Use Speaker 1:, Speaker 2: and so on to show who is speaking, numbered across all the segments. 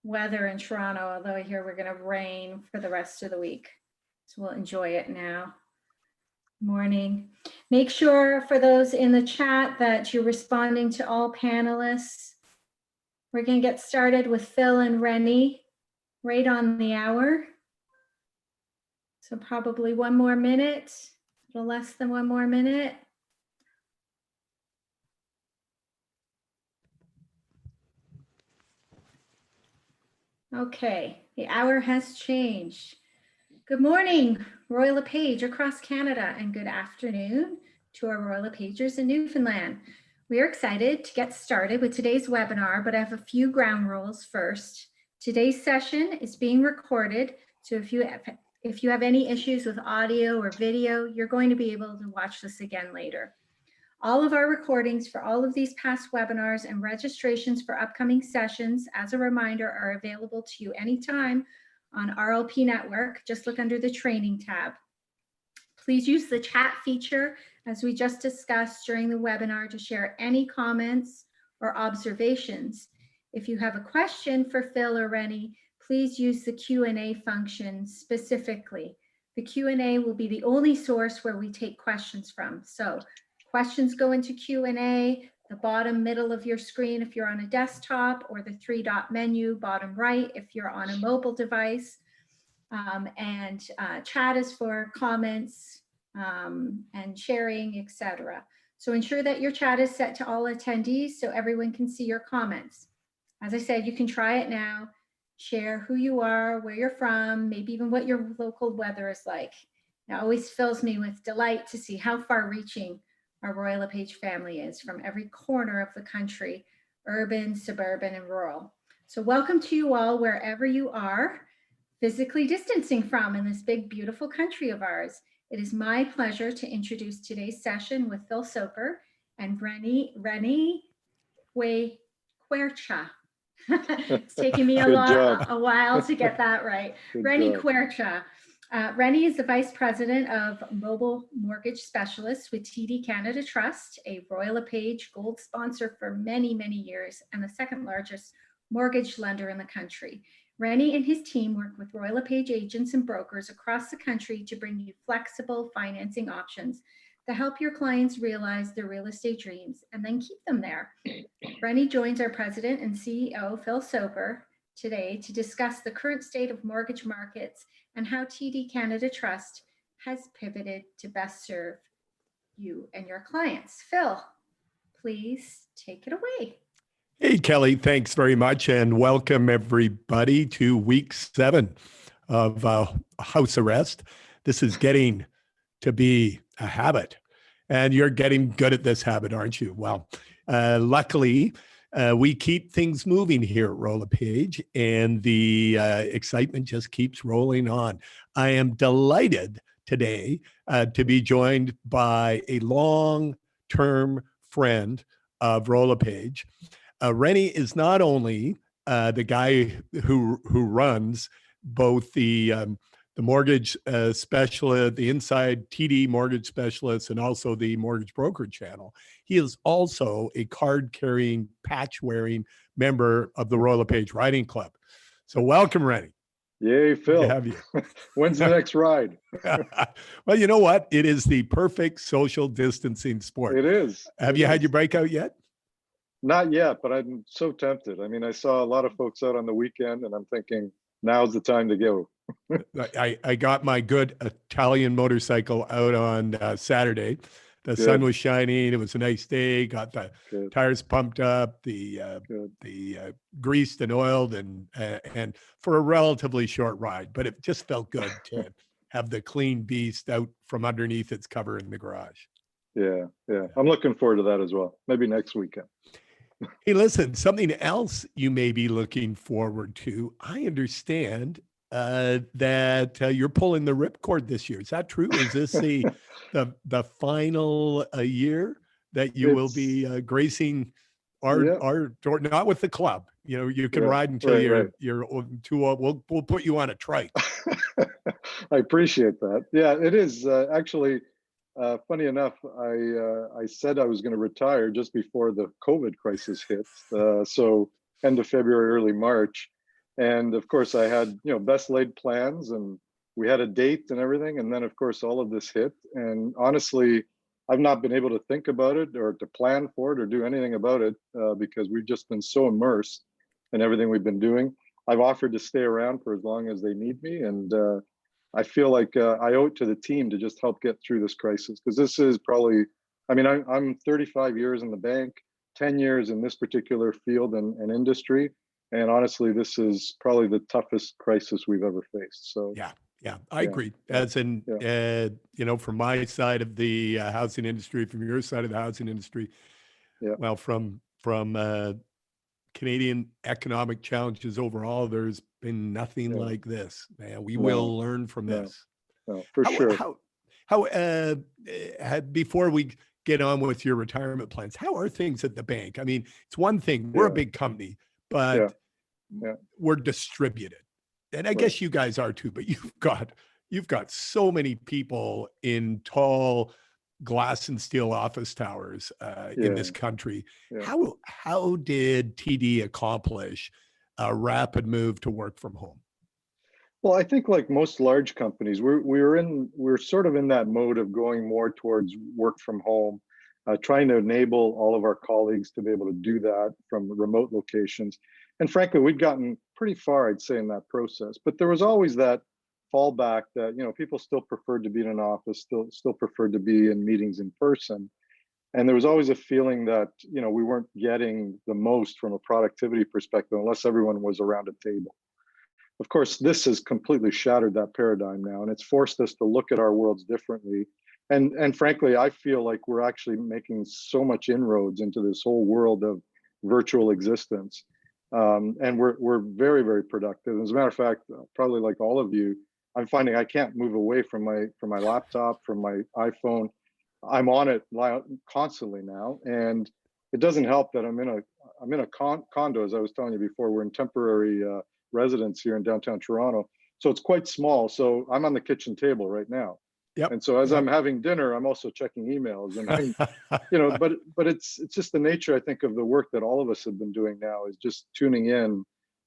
Speaker 1: weather in Toronto, although I hear we're going to rain for the rest of the week. So we'll enjoy it now. Morning. Make sure for those in the chat that you're responding to all panelists. We're going to get started with Phil and Rene right on the hour. So probably one more minute, a little less than one more minute. Okay, the hour has changed. Good morning, Royal LePage across Canada, and good afternoon to our Royal LePagers in Newfoundland. We are excited to get started with today's webinar, but I have a few ground rules first. Today's session is being recorded, so if you have any issues with audio or video, you're going to be able to watch this again later. All of our recordings for all of these past webinars and registrations for upcoming sessions, as a reminder, are available to you anytime on RLP Network. Just look under the training tab. Please use the chat feature, as we just discussed during the webinar, to share any comments or observations. If you have a question for Phil or Rene, please use the Q&A function specifically. The Q&A will be the only source where we take questions from. So questions go into Q&A, the bottom middle of your screen if you're on a desktop, or the three-dot menu bottom right if you're on a mobile device. Chat is for comments and sharing, etc. So ensure that your chat is set to all attendees so everyone can see your comments. As I said, you can try it now. Share who you are, where you're from, maybe even what your local weather is like. It always fills me with delight to see how far-reaching our Royal LePage family is, from every corner of the country, urban, suburban, and rural. So welcome to you all wherever you are physically distancing from in this big, beautiful country of ours. It is my pleasure to introduce today's session with Phil Soper and Rene Quercia. It's taken me a while to get that right. Rene Quercia. Rene is the Vice President of Mobile Mortgage Specialists with TD Canada Trust, a Royal LePage Gold sponsor for many, many years, and the second largest mortgage lender in the country. Rene and his team work with Royal LePage agents and brokers across the country to bring you flexible financing options to help your clients realize their real estate dreams and then keep them there. Rene joins our President and CEO, Phil Soper, today to discuss the current state of mortgage markets and how TD Canada Trust has pivoted to best serve you and your clients. Phil, please take it away.
Speaker 2: Hey, Kelly, thanks very much, and welcome everybody to week 7 of house arrest. This is getting to be a habit, and you're getting good at this habit, aren't you? Well, luckily, we keep things moving here at Rolla Page, and the excitement just keeps rolling on. I am delighted today to be joined by a long-term friend of Rolla Page. Rene is not only the guy who runs both the mortgage specialist, the inside TD mortgage specialist, and also the mortgage broker channel. He is also a card-carrying, patch-wearing member of the Royal LePage Riding Club. So welcome, Rene.
Speaker 3: Yay, Phil.
Speaker 2: Good to have you.
Speaker 3: When's the next ride?
Speaker 2: Well, you know what? It is the perfect social distancing sport.
Speaker 3: It is.
Speaker 2: Have you had your breakout yet?
Speaker 3: Not yet, but I'm so tempted. I mean, I saw a lot of folks out on the weekend, and I'm thinking, now's the time to go.
Speaker 2: I got my good Italian motorcycle out on Saturday. The sun was shining. It was a nice day. Got the tires pumped up, the greased and oiled, and for a relatively short ride. But it just felt good to have the clean beast out from underneath its cover in the garage.
Speaker 3: Yeah. I'm looking forward to that as well. Maybe next weekend.
Speaker 2: Hey, listen, something else you may be looking forward to. I understand that you're pulling the Ripcord this year. Is that true? Is this the final year that you will be gracing our door? Not with the club. You know, you can ride until you're too old. We'll put you on a trike.
Speaker 3: I appreciate that. Yeah, it is actually. Funny enough, I said I was going to retire just before the COVID crisis hit. So end of February, early March. And of course, I had, best laid plans, and we had a date and everything. And then, of course, all of this hit. And honestly, I've not been able to think about it or to plan for it or do anything about it because we've just been so immersed in everything we've been doing. I've offered to stay around for as long as they need me. And I feel like I owe it to the team to just help get through this crisis, because this is probably, I'm 35 years in the bank, 10 years in this particular field and industry. And honestly, this is probably the toughest crisis we've ever faced. So
Speaker 2: yeah, I agree. As in, from my side of the housing industry, from your side of the housing industry, well, from Canadian economic challenges overall, there's been nothing like this. Man, we will learn from this.
Speaker 3: No, for sure.
Speaker 2: Before we get on with your retirement plans, how are things at the bank? I mean, it's one thing, we're a big company, but we're distributed. And I guess you guys are too, but you've got so many people in tall glass and steel office towers in this country. How did TD accomplish a rapid move to work from home?
Speaker 3: Well, I think like most large companies, we're sort of in that mode of going more towards work from home, trying to enable all of our colleagues to be able to do that from remote locations. And frankly, we'd gotten pretty far, I'd say, in that process. But there was always that fallback that people still preferred to be in an office, still preferred to be in meetings in person. And there was always a feeling that we weren't getting the most from a productivity perspective unless everyone was around a table. Of course, this has completely shattered that paradigm now, and it's forced us to look at our worlds differently. And frankly, I feel like we're actually making so much inroads into this whole world of virtual existence. And we're very, very productive. As a matter of fact, probably like all of you, I'm finding I can't move away from my laptop, from my iPhone. I'm on it constantly now, and it doesn't help that I'm in a condo, as I was telling you before. We're in temporary residence here in downtown Toronto, so it's quite small. So I'm on the kitchen table right now. And so as I'm having dinner, I'm also checking emails, and I'm, but it's just the nature, I think, of the work that all of us have been doing now is just tuning in,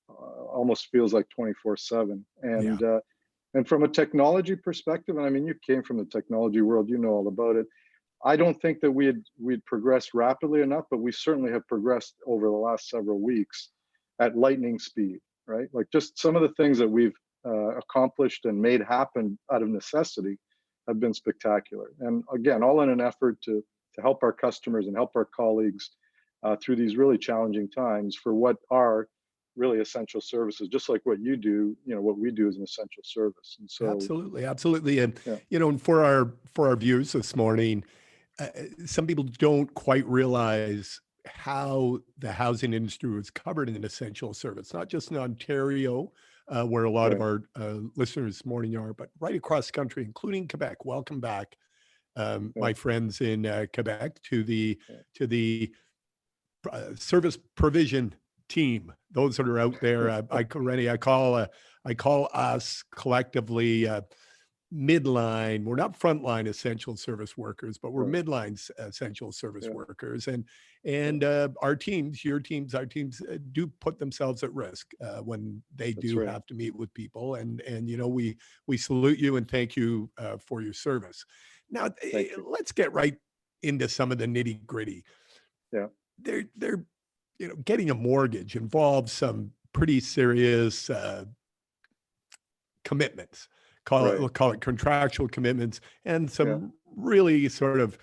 Speaker 3: almost feels like 24/7. And from a technology perspective, and I mean, you came from the technology world, you know all about it. I don't think that we'd progressed rapidly enough, but we certainly have progressed over the last several weeks at lightning speed, right? Like just some of the things that we've accomplished and made happen out of necessity have been spectacular. And again, all in an effort to help our customers and help our colleagues through these really challenging times for what are really essential services, just like what you do, what we do is an essential service. And so
Speaker 2: absolutely. And, and for our viewers this morning, some people don't quite realize how the housing industry was covered in an essential service, not just in Ontario, where a lot of our listeners this morning are, but right across the country, including Quebec. Welcome back, my friends in Quebec, to the service provision team. Those that are out there, Rene, I call us collectively midline. We're not frontline essential service workers, but we're midline essential service workers. And our teams, your teams, our teams do put themselves at risk when they do have to meet with people. And we salute you and thank you for your service. Now, let's get right into some of the nitty gritty.
Speaker 3: Yeah.
Speaker 2: They're getting a mortgage involves some pretty serious commitments. We'll call it contractual commitments, and some really sort of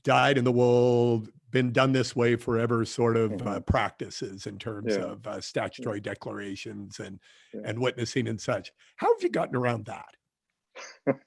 Speaker 2: dyed in the wool, been done this way forever sort of practices in terms of statutory declarations and witnessing and such. How have you gotten around that?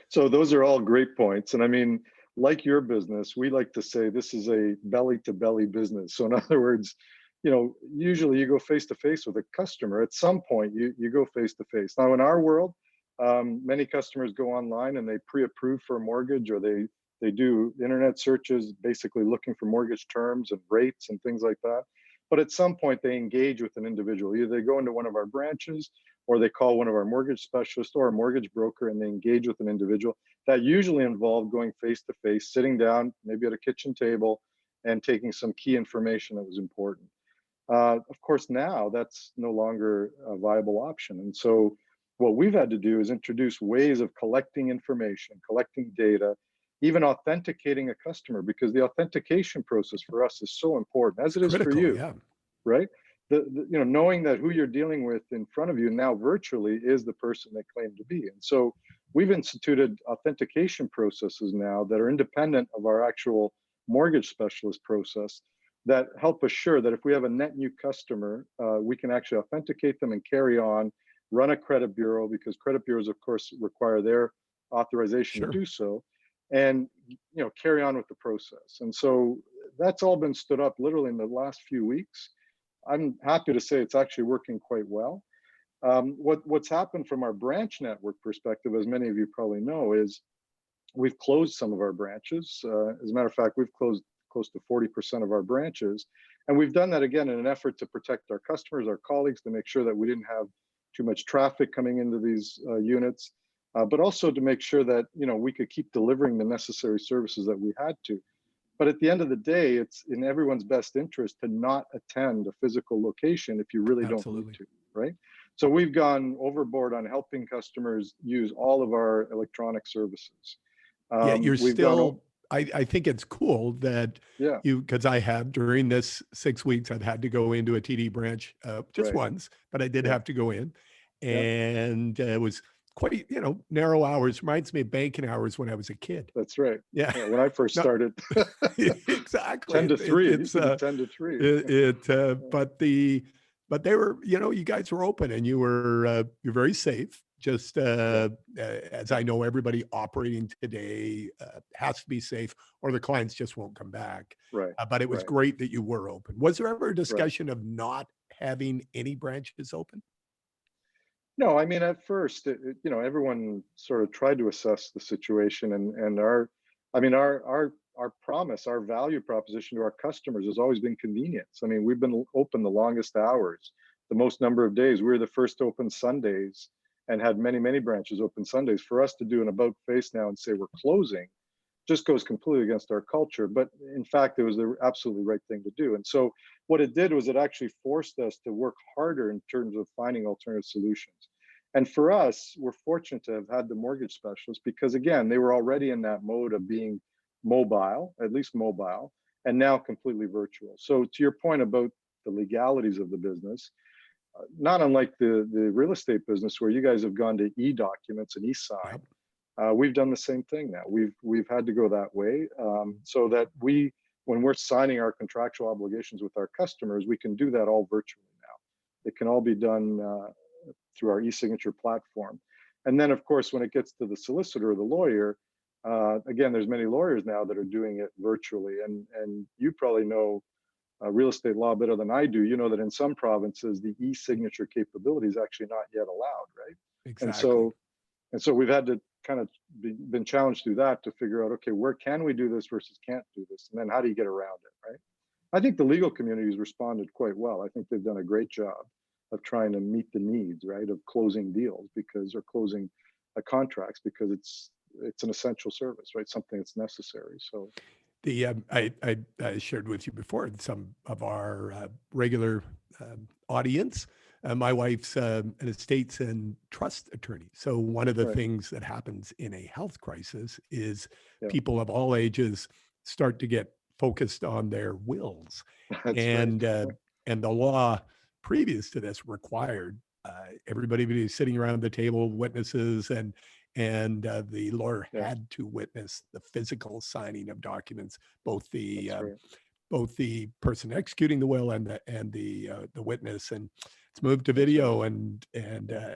Speaker 3: So those are all great points. And I mean, like your business, we like to say this is a belly to belly business. So in other words, usually you go face to face with a customer. At some point you go face to face. Now in our world, many customers go online and they pre-approve for a mortgage, or they do internet searches, basically looking for mortgage terms and rates and things like that. But at some point they engage with an individual. Either they go into one of our branches, or they call one of our mortgage specialists or a mortgage broker, and they engage with an individual. That usually involved going face to face, sitting down, maybe at a kitchen table, and taking some key information that was important. Of course, now that's no longer a viable option. And so what we've had to do is introduce ways of collecting information, collecting data, even authenticating a customer, because the authentication process for us is so important, as
Speaker 2: It's
Speaker 3: it is for
Speaker 2: critical,
Speaker 3: you,
Speaker 2: yeah.
Speaker 3: right? Knowing that who you're dealing with in front of you now virtually is the person they claim to be. And so we've instituted authentication processes now that are independent of our actual mortgage specialist process that help assure that if we have a net new customer, we can actually authenticate them and carry on, run a credit bureau, because credit bureaus, of course, require their authorization to
Speaker 2: Sure.
Speaker 3: do so, and carry on with the process. And so that's all been stood up literally in the last few weeks. I'm happy to say it's actually working quite well. What's happened from our branch network perspective, as many of you probably know, is we've closed some of our branches. As a matter of fact, we've closed close to 40% of our branches. And we've done that again in an effort to protect our customers, our colleagues, to make sure that we didn't have too much traffic coming into these units, but also to make sure that we could keep delivering the necessary services that we had to. But at the end of the day, it's in everyone's best interest to not attend a physical location if you really don't need
Speaker 2: Absolutely.
Speaker 3: to, right? So we've gone overboard on helping customers use all of our electronic services.
Speaker 2: Yeah, you're
Speaker 3: We've gone,
Speaker 2: still, I think it's cool that
Speaker 3: yeah,
Speaker 2: because I have during this 6 weeks, I've had to go into a TD branch just
Speaker 3: right,
Speaker 2: once, but I did
Speaker 3: yeah,
Speaker 2: have to go in.
Speaker 3: yeah,
Speaker 2: And it was quite, narrow hours. Reminds me of banking hours when I was a kid.
Speaker 3: that's right.
Speaker 2: Yeah.
Speaker 3: Yeah, when I first
Speaker 2: No,
Speaker 3: started,
Speaker 2: exactly.
Speaker 3: 10 to 3, it
Speaker 2: It's
Speaker 3: used to be 10 to 3.
Speaker 2: but they were, you guys were open and you're very safe. Just
Speaker 3: Yeah,
Speaker 2: as I know, everybody operating today has to be safe, or the clients just won't come back.
Speaker 3: right,
Speaker 2: But it was
Speaker 3: right,
Speaker 2: great that you were open. Was there ever a
Speaker 3: right.
Speaker 2: discussion of not having any branches open?
Speaker 3: No, I mean, at first, everyone sort of tried to assess the situation, and I mean, our promise, our value proposition to our customers has always been convenience. I mean, we've been open the longest hours, the most number of days. We were the first to open Sundays and had many, many branches open Sundays. For us to do an about face now and say we're closing just goes completely against our culture. But in fact, it was the absolutely right thing to do. And so what it did was it actually forced us to work harder in terms of finding alternative solutions. And for us, we're fortunate to have had the mortgage specialists because, again, they were already in that mode of being mobile, at least mobile, and now completely virtual. So to your point about the legalities of the business, not unlike the real estate business where you guys have gone to e-documents and e-sign,
Speaker 2: Yep.
Speaker 3: we've done the same thing now. We've had to go that way so that when we're signing our contractual obligations with our customers, we can do that all virtually now. It can all be done through our e-signature platform. And then, of course, when it gets to the solicitor or the lawyer, again, there's many lawyers now that are doing it virtually. And you probably know real estate law better than I do. You know that in some provinces, the e-signature capability is actually not yet allowed, right? And
Speaker 2: Exactly.
Speaker 3: so we've had to kind of been challenged through that to figure out, okay, where can we do this versus can't do this? And then how do you get around it, right? I think the legal community has responded quite well. I think they've done a great job of trying to meet the needs, right, of closing deals or closing contracts because it's an essential service, right? Something that's necessary. So
Speaker 2: I shared with you before some of our regular audience. My wife's an estates and trust attorney. So one of the
Speaker 3: right,
Speaker 2: things that happens in a health crisis is
Speaker 3: yeah,
Speaker 2: people of all ages start to get focused on their wills,
Speaker 3: that's right.
Speaker 2: and the law previous to this required everybody to be sitting around the table, witnesses, and the lawyer
Speaker 3: Yeah,
Speaker 2: had to witness the physical signing of documents, both the
Speaker 3: that's right.
Speaker 2: person executing the will and the witness. And it's moved to
Speaker 3: That's right.
Speaker 2: video, and
Speaker 3: Yeah,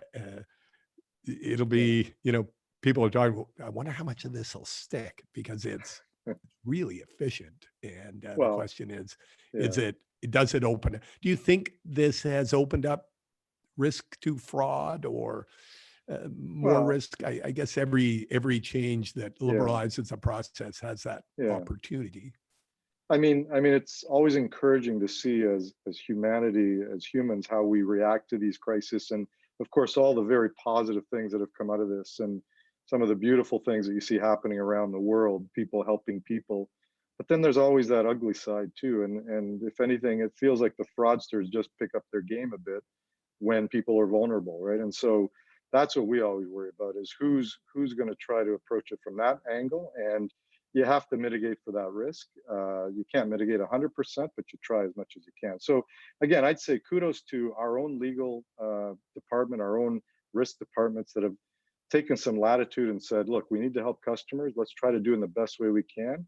Speaker 2: it'll
Speaker 3: yeah.
Speaker 2: be, people are talking. "Well, I wonder how much of this will stick because it's really efficient." And the
Speaker 3: Well,
Speaker 2: question is
Speaker 3: yeah.
Speaker 2: does it open? Do you think this has opened up risk to fraud or more
Speaker 3: Well,
Speaker 2: risk? I guess every change that
Speaker 3: yeah,
Speaker 2: liberalizes a process has that
Speaker 3: yeah.
Speaker 2: opportunity.
Speaker 3: I mean, it's always encouraging to see as humanity, as humans, how we react to these crises, and of course, all the very positive things that have come out of this, and some of the beautiful things that you see happening around the world, people helping people. But then there's always that ugly side too. And if anything, it feels like the fraudsters just pick up their game a bit when people are vulnerable, right? And so that's what we always worry about, is who's going to try to approach it from that angle. And you have to mitigate for that risk. You can't mitigate 100%, but you try as much as you can. So again, I'd say kudos to our own legal department, our own risk departments that have taken some latitude and said, look, we need to help customers. Let's try to do it in the best way we can.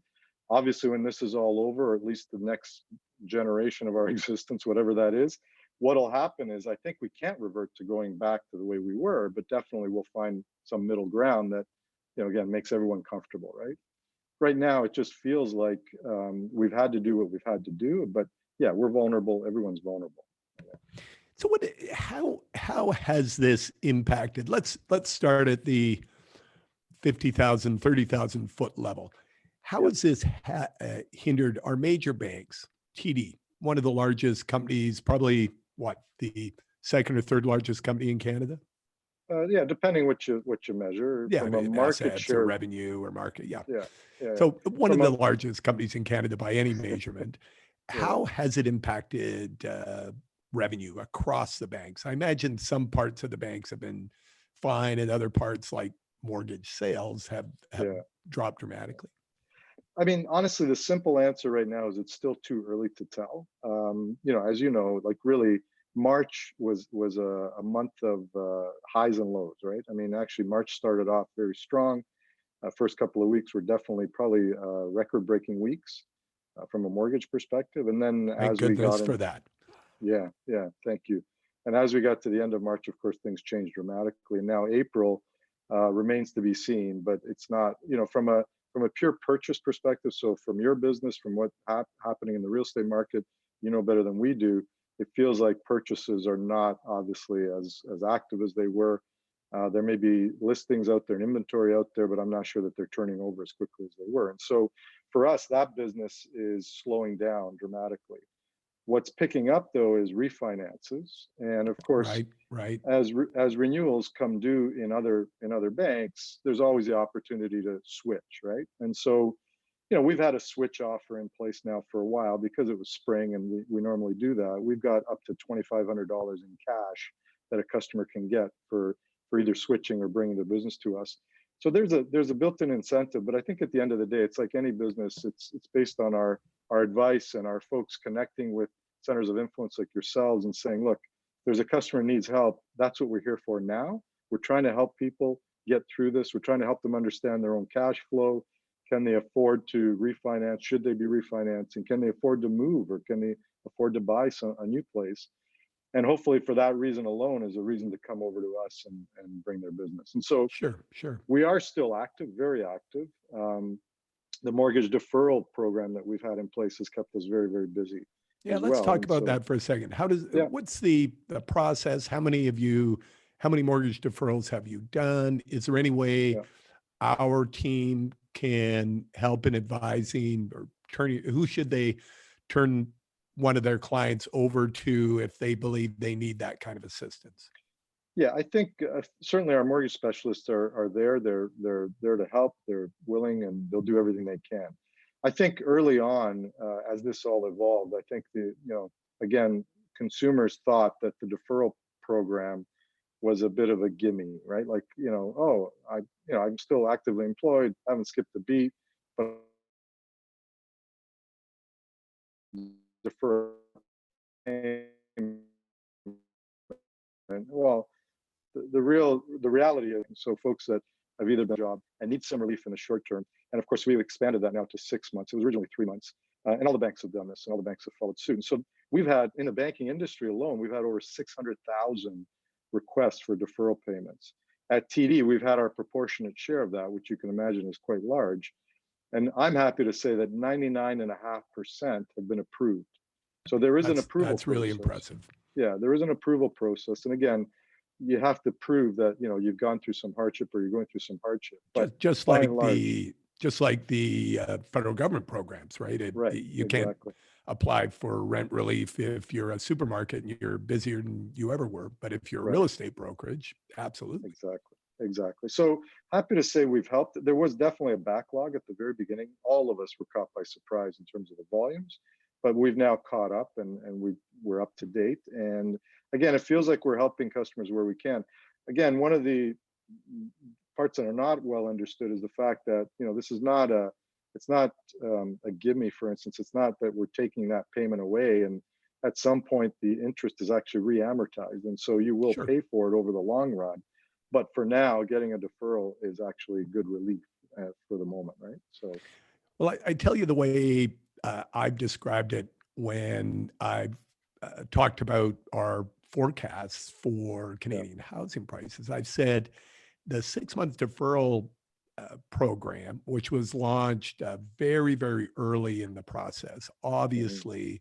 Speaker 3: Obviously, when this is all over, or at least the next generation of our existence, whatever that is, what'll happen is I think we can't revert to going back to the way we were, but definitely we'll find some middle ground that, again, makes everyone comfortable, right? Right now, it just feels like we've had to do what we've had to do, but yeah, we're vulnerable. Everyone's vulnerable.
Speaker 2: So how has this impacted? Let's start at the 50,000, 30,000 foot level. How has this hindered our major banks? TD, one of the largest companies, probably the second or third largest company in Canada?
Speaker 3: Yeah, depending what you measure.
Speaker 2: Yeah,
Speaker 3: from
Speaker 2: I mean,
Speaker 3: a market
Speaker 2: assets
Speaker 3: share
Speaker 2: or revenue or market. Yeah.
Speaker 3: Yeah.
Speaker 2: So one
Speaker 3: From
Speaker 2: of the largest companies in Canada by any measurement.
Speaker 3: Yeah.
Speaker 2: How has it impacted revenue across the banks? I imagine some parts of the banks have been fine, and other parts, like mortgage sales, have dropped dramatically.
Speaker 3: I mean, honestly, the simple answer right now is it's still too early to tell. As you know, like really, March was a month of highs and lows, right? I mean, actually, March started off very strong. First couple of weeks were definitely probably record-breaking weeks from a mortgage perspective, and then
Speaker 2: Thank goodness for that.
Speaker 3: Yeah, thank you. And as we got to the end of March, of course, things changed dramatically. And now April remains to be seen, but it's not, from a pure purchase perspective. So from your business, from what's happening in the real estate market, better than we do, it feels like purchases are not obviously as active as they were. There may be listings out there and inventory out there, but I'm not sure that they're turning over as quickly as they were. And so for us, that business is slowing down dramatically. What's picking up though is refinances, and of course,
Speaker 2: right.
Speaker 3: As renewals come due in other banks, there's always the opportunity to switch, right? And so, we've had a switch offer in place now for a while because it was spring, and we normally do that. We've got up to $2,500 in cash that a customer can get for either switching or bringing their business to us. So there's a built-in incentive, but I think at the end of the day, it's like any business. It's based on our advice and our folks connecting with centers of influence like yourselves and saying, look, there's a customer who needs help. That's what we're here for now. We're trying to help people get through this. We're trying to help them understand their own cash flow. Can they afford to refinance? Should they be refinancing? Can they afford to move, or can they afford to buy a new place? And hopefully for that reason alone is a reason to come over to us and bring their business. And so
Speaker 2: Sure.
Speaker 3: We are still active, very active. The mortgage deferral program that we've had in place has kept us very, very busy.
Speaker 2: Yeah, let's talk about that for a second. What's the process? How many mortgage deferrals have you done? Is there any way our team can help in advising, or who should they turn one of their clients over to if they believe they need that kind of assistance?
Speaker 3: Yeah, I think certainly our mortgage specialists are there. They're there to help. They're willing, and they'll do everything they can. I think early on, as this all evolved, I think again, consumers thought that the deferral program was a bit of a gimme, right? Like, I'm still actively employed, I haven't skipped a beat, but defer. And well, the reality is, so folks that have either been a job and need some relief in the short term, and of course we've expanded that now to 6 months. It was originally 3 months, and all the banks have done this, and all the banks have followed suit. And so we've had, in the banking industry alone, we've had over 600,000 requests for deferral payments. At TD, we've had our proportionate share of that, which you can imagine is quite large. And I'm happy to say that 99.5% have been approved. So there is an approval process.
Speaker 2: That's really impressive.
Speaker 3: Yeah, there is an approval process. And again, you have to prove that you've gone through some hardship, or you're going through some hardship. But
Speaker 2: just like the federal government programs, right? You can't apply for rent relief if you're a supermarket and you're busier than you ever were. But if you're a real estate brokerage, absolutely.
Speaker 3: Exactly. exactly. So happy to say we've helped. There was definitely a backlog at the very beginning. All of us were caught by surprise in terms of the volumes, but we've now caught up and we're up to date. And again, it feels like we're helping customers where we can. Again, one of the parts that are not well understood is the fact that, you know, this is not a, it's not a gimme, for instance. It's not that we're taking that payment away and at some point the interest is actually re-amortized. And so you will
Speaker 2: Sure.
Speaker 3: pay for it over the long run. But for now, getting a deferral is actually good relief for the moment, right? So,
Speaker 2: Well, I tell you the way I've described it when I've talked about our forecasts for Canadian housing prices. I've said the 6-month deferral program, which was launched very, very early in the process, obviously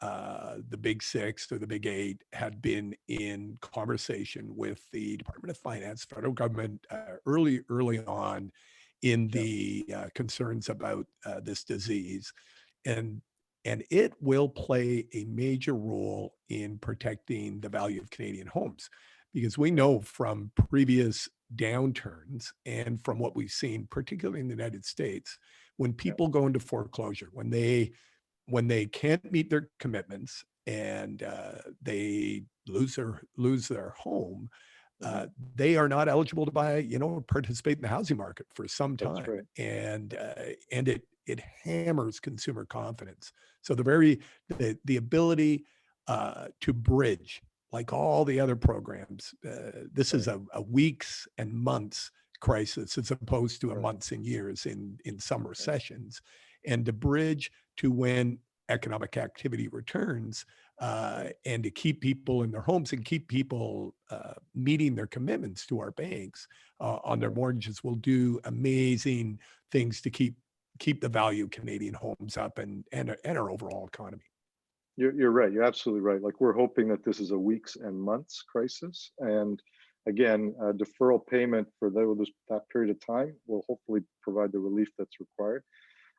Speaker 2: the big six or the big eight had been in conversation with the Department of Finance, federal government, early on in the concerns about this disease, and it will play a major role in protecting the value of Canadian homes, because we know from previous downturns and from what we've seen, particularly in the United States, when people go into foreclosure, when they can't meet their commitments and they lose their home, they are not eligible to buy, participate in the housing market for some
Speaker 3: that's
Speaker 2: time,
Speaker 3: right.
Speaker 2: and it hammers consumer confidence. So the ability to bridge, like all the other programs, this is a weeks and months crisis as opposed to a months and years in some recessions, and to bridge to when economic activity returns, and to keep people in their homes and keep people meeting their commitments to our banks on their mortgages will do amazing things to keep the value of Canadian homes up and our overall economy.
Speaker 3: You're right. You're absolutely right. Like, we're hoping that this is a weeks and months crisis. And again, deferral payment for that period of time will hopefully provide the relief that's required.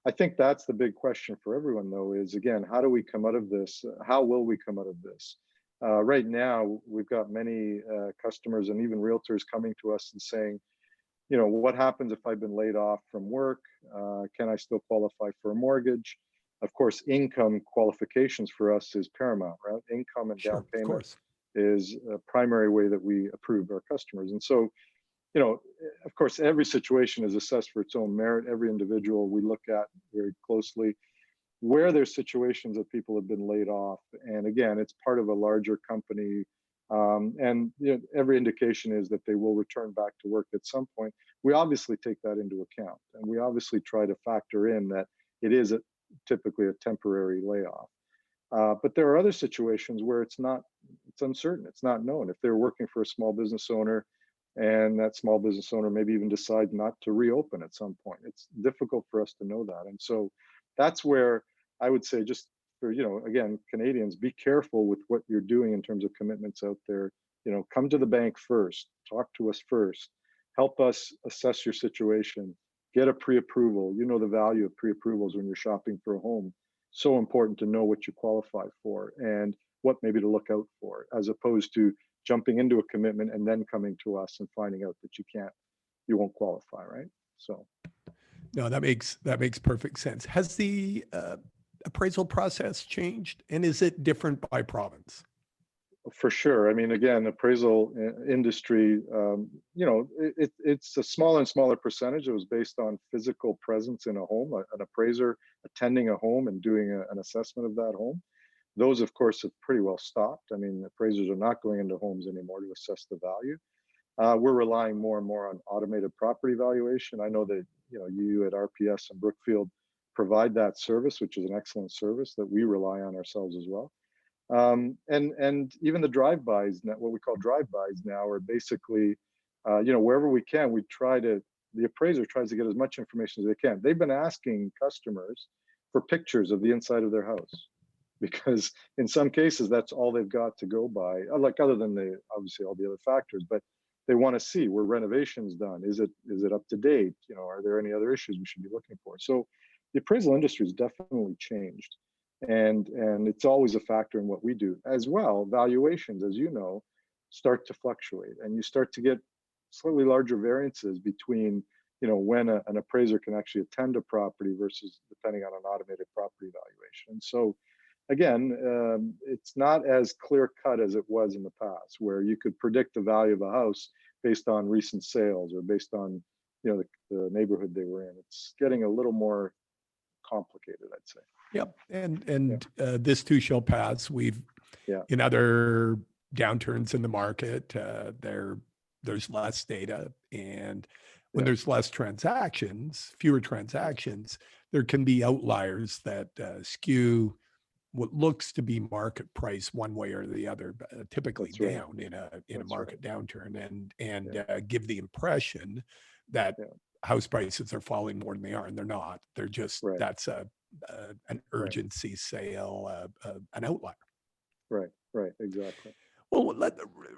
Speaker 3: I think that's the big question for everyone, though, is again, how do we come out of this? How will we come out of this? Right now, we've got many customers and even realtors coming to us and saying, you know, what happens if I've been laid off from work? Can I still qualify for a mortgage? Of course, income qualifications for us is paramount, right? Income and down
Speaker 2: Of
Speaker 3: payment
Speaker 2: course.
Speaker 3: is a primary way that we approve our customers. And so, you know, of course, every situation is assessed for its own merit. Every individual we look at very closely. Where there's situations that people have been laid off, and again, it's part of a larger company, and you know, every indication is that they will return back to work at some point. We obviously take that into account, and we obviously try to factor in that it is typically a temporary layoff. But there are other situations where it's uncertain, it's not known. If they're working for a small business owner and that small business owner maybe even decides not to reopen at some point, it's difficult for us to know that. And so that's where I would say, just for, you know, again, Canadians, be careful with what you're doing in terms of commitments out there. You know, come to the bank first, talk to us first, help us assess your situation, get a pre-approval. You know the value of pre-approvals when you're shopping for a home. So important to know what you qualify for and what maybe to look out for, as opposed to jumping into a commitment and then coming to us and finding out that you won't qualify, right? So.
Speaker 2: No, that makes perfect sense. Has the appraisal process changed, and is it different by province?
Speaker 3: For sure. I mean, again, appraisal industry, you know, it's a smaller and smaller percentage. It was based on physical presence in a home, an appraiser attending a home and doing an assessment of that home. Those, of course, have pretty well stopped. I mean, appraisers are not going into homes anymore to assess the value. We're relying more and more on automated property valuation. I know that, you know, you at RPS and Brookfield provide that service, which is an excellent service that we rely on ourselves as well. And even the drive-bys, what we call drive-bys now, are basically, you know, wherever we can, the appraiser tries to get as much information as they can. They've been asking customers for pictures of the inside of their house, because in some cases that's all they've got to go by, like, other than obviously all the other factors, but they want to see, were renovations done? Is it up to date? You know, are there any other issues we should be looking for? So the appraisal industry has definitely changed. And it's always a factor in what we do as well. Valuations, as you know, start to fluctuate, and you start to get slightly larger variances between, when an appraiser can actually attend a property versus depending on an automated property valuation. And so again, it's not as clear cut as it was in the past, where you could predict the value of a house based on recent sales or based on, the neighborhood they were in. It's getting a little more complicated, I'd say.
Speaker 2: Yep. And this too shall pass. In other downturns in the market, there's less data. And when there's less transactions, fewer transactions, there can be outliers that skew what looks to be market price one way or the other, typically down in a market downturn, and give the impression that house prices are falling more than they are, and they're not. They're just that's an urgency sale, an outlier.
Speaker 3: Right, exactly.
Speaker 2: Well,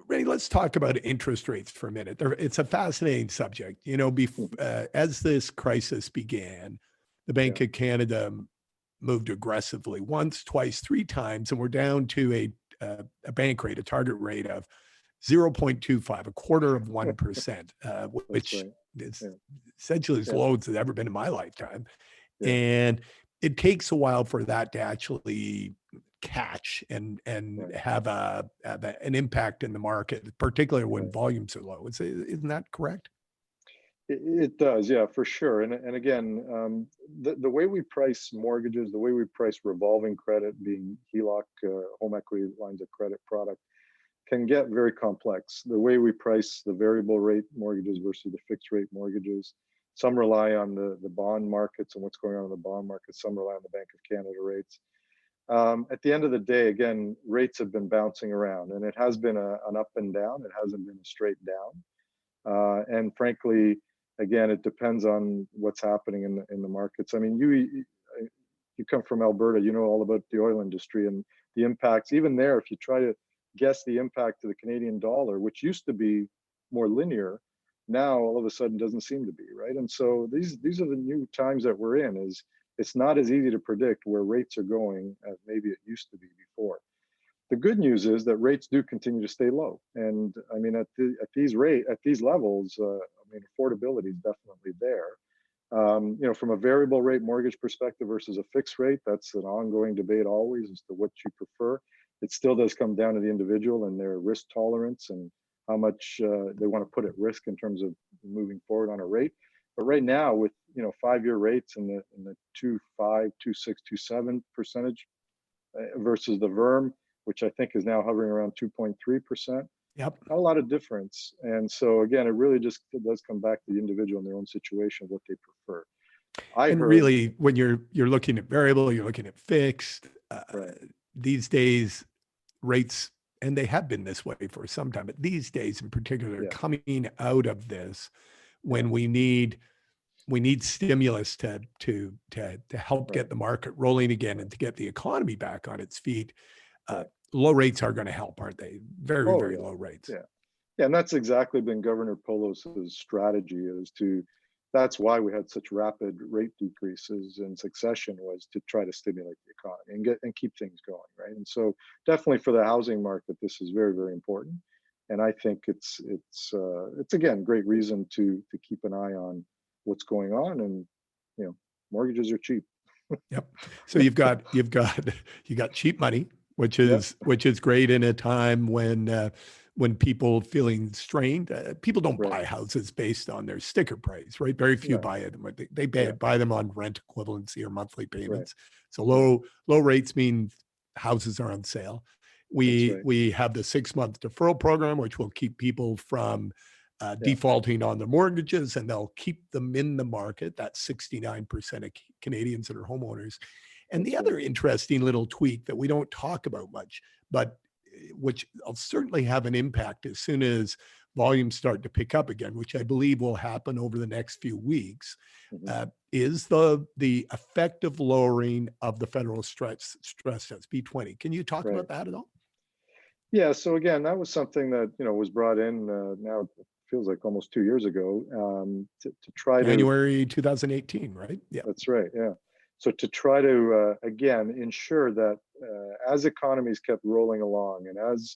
Speaker 2: Rene, let's talk about interest rates for a minute. It's a fascinating subject. As this crisis began, the Bank of Canada moved aggressively once, twice, three times, and we're down to a bank rate, a target rate of 0.25, a quarter of 1%, which is essentially as low as it's ever been in my lifetime. And it takes a while for that to actually catch and have an impact in the market, particularly when volumes are low. Isn't that correct?
Speaker 3: It does, yeah, for sure. And again, the way we price mortgages, the way we price revolving credit, being HELOC, home equity lines of credit product, can get very complex. The way we price the variable rate mortgages versus the fixed rate mortgages, some rely on the bond markets and what's going on in the bond market. Some rely on the Bank of Canada rates. At the end of the day, again, rates have been bouncing around, and it has been an up and down. It hasn't been a straight down. And frankly, again, it depends on what's happening in the markets. I mean, you come from Alberta, you know all about the oil industry and the impacts. Even there, if you try to guess the impact to the Canadian dollar, which used to be more linear, now all of a sudden doesn't seem to be, right? And so these are the new times that we're in. It's not as easy to predict where rates are going as maybe it used to be before. The good news is that rates do continue to stay low, and I mean at these levels, I mean affordability is definitely there. From a variable rate mortgage perspective versus a fixed rate, that's an ongoing debate always as to what you prefer. It still does come down to the individual and their risk tolerance and how much they want to put at risk in terms of moving forward on a rate. But right now, with 5-year rates in the 2.5, 2.6, 2.7% versus the VERM, which I think is now hovering around 2.3%.
Speaker 2: Yep.
Speaker 3: Not a lot of difference. And so again, it really just does come back to the individual and their own situation, what they prefer.
Speaker 2: Really, when you're looking at variable, you're looking at fixed. These days, rates, and they have been this way for some time, but these days in particular, coming out of this, when we need stimulus to help get the market rolling again and to get the economy back on its feet. Low rates are going to help, aren't they? Very low rates.
Speaker 3: Yeah, and that's exactly been Governor Polos's strategy. That's why we had such rapid rate decreases in succession, was to try to stimulate the economy and keep things going, right? And so definitely for the housing market, this is very, very important. And I think it's again great reason to keep an eye on what's going on. And mortgages are cheap.
Speaker 2: Yep. So you got cheap money, which is great in a time when people feeling strained. People don't buy houses based on their sticker price, right? Very few buy them. They buy them on rent equivalency or monthly payments. So low rates mean houses are on sale. We have the 6-month deferral program, which will keep people from defaulting on their mortgages, and they'll keep them in the market. That's 69% of Canadians that are homeowners. And the other interesting little tweak that we don't talk about much, but which will certainly have an impact as soon as volumes start to pick up again, which I believe will happen over the next few weeks, is the effective lowering of the federal stress test, B20. Can you talk about that at all?
Speaker 3: Yeah. So again, that was something that was brought in now. Feels like almost 2 years ago to try
Speaker 2: January 2018, right? Yeah,
Speaker 3: that's right. Yeah. So to try to again ensure that as economies kept rolling along and as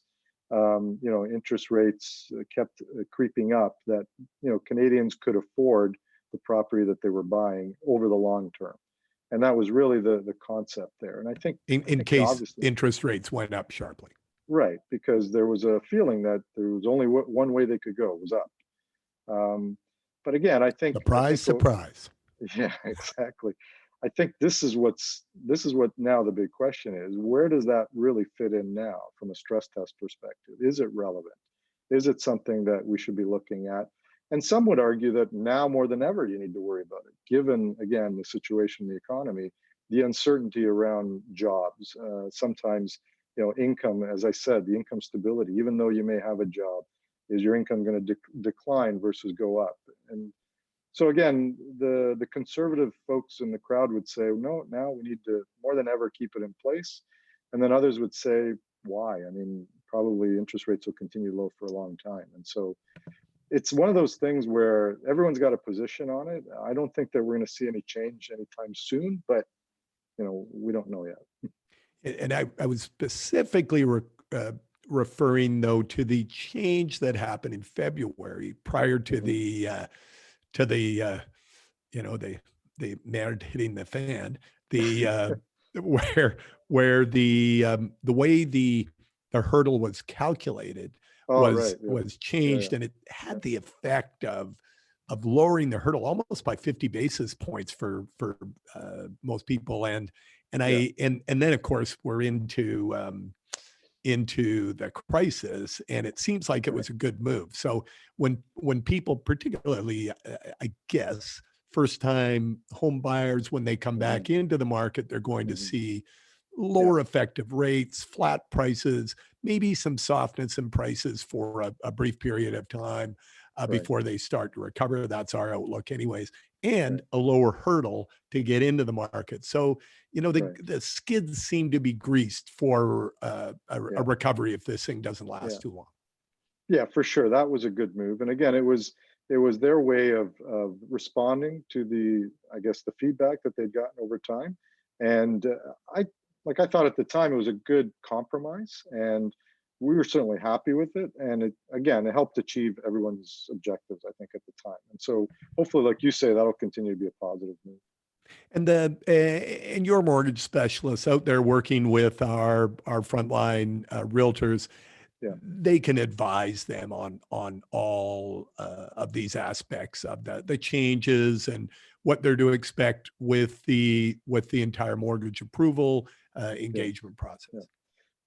Speaker 3: interest rates kept creeping up, that, Canadians could afford the property that they were buying over the long term. And that was really the concept there. And I think
Speaker 2: in case interest rates went up sharply.
Speaker 3: Right, because there was a feeling that there was only one way they could go, was up. But again, I think
Speaker 2: surprise.
Speaker 3: Yeah, exactly. I think this is what now the big question is: where does that really fit in now from a stress test perspective? Is it relevant? Is it something that we should be looking at? And some would argue that now more than ever you need to worry about it, given again the situation in the economy, the uncertainty around jobs. Sometimes, income, as I said, the income stability. Even though you may have a job, is your income going to decline versus go up? And so again, the conservative folks in the crowd would say, no, now we need to more than ever keep it in place. And then others would say, why? I mean, probably interest rates will continue low for a long time. And so it's one of those things where everyone's got a position on it. I don't think that we're going to see any change anytime soon, but we don't know yet.
Speaker 2: And I was specifically referring though to the change that happened in February prior to the the nerd hitting the fan, where the way the hurdle was calculated was changed, and it had the effect of lowering the hurdle almost by 50 basis points for most people, and then of course we're into the crisis, and it seems like it was a good move. So when people, particularly I guess first time home buyers, when they come back into the market, they're going to see lower effective rates, flat prices, maybe some softness in prices for a brief period of time before they start to recover. That's our outlook anyways, and a lower hurdle to get into the market. So, the skids seem to be greased for a recovery if this thing doesn't last too long.
Speaker 3: Yeah, for sure. That was a good move. And again, it was their way of responding to the feedback that they'd gotten over time. And I thought at the time it was a good compromise, and we were certainly happy with it. And it helped achieve everyone's objectives, I think, at the time. And so hopefully, like you say, that'll continue to be a positive move.
Speaker 2: And your mortgage specialists out there working with our frontline realtors, they can advise them on all of these aspects of the changes and what they're to expect with the entire mortgage approval engagement process.
Speaker 3: Yeah.